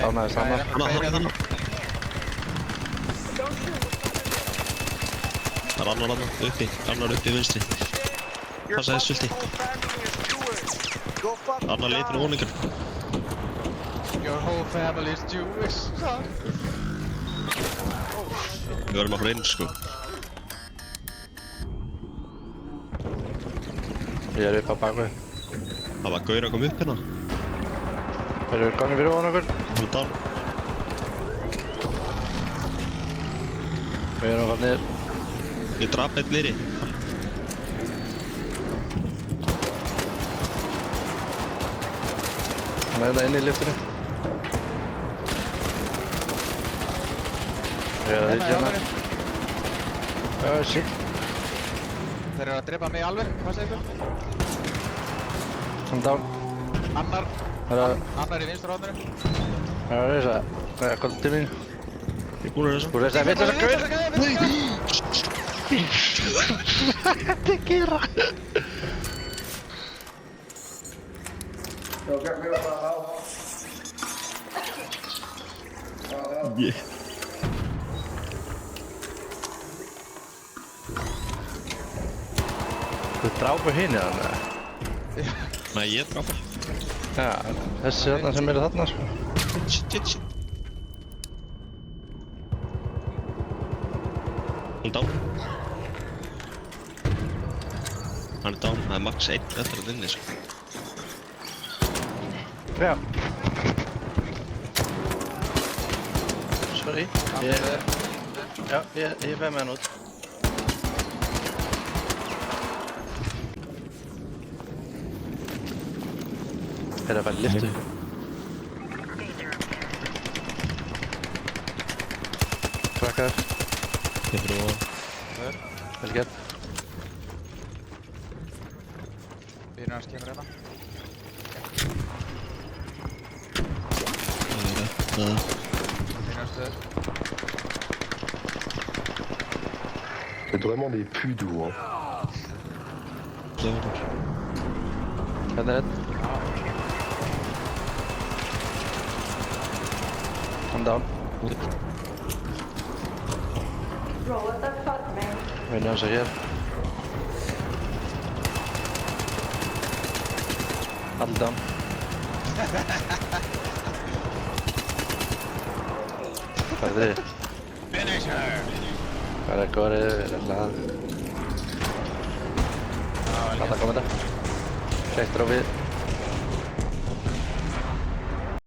Dánaðist hann. Hann. Það er annar uppi, vinstri. Passaði sulti. Annar leið fyrir voningar. Your whole family is Jewish, son. Við verðum okkur einn, sko. Ég er upp á bakvið. Það var gaur að koma upp hérna. Þeir eru gangið fyrir ofan okkur. Hann er down. Við erum að fara niður. Ég drap einn niðri. Hann er hérna inni í liftinu. Ég er að hitta hérna. Shit. Þeir eru að drepa mig alveg, hvað segir þú? Hann down. Annar í vinstra hóðinu. Það er þess að... Það er kvöld til mín. Ég er búinn að þessa. Þú veist að veit þess að gaur. Hvað er þetta að gera? Þú drápu hinn eða með? Nei, ég drapa. Já, þessi þarna sem eru þarna sko. Shit. Hann er down. Hann er down, það er max 1 eftir að inni, sko. Já. Sorry. Já, ég fæði með hann út. Er það bara lyftu? Krakkar. Ég fyrir ofan. Vel gert. Bílinn hans kemur hérna. Það. Bílinn hans stöður. C'est vraiment des pudos, hein. Hérna er einn. Hann down. Bro, what the fuck, man? Vinni hans er hér. Allir down. Hvað er þið? Finish her! Hvað er góðrið? Við erum lað. Hvað er það komið þetta? Sektor á við.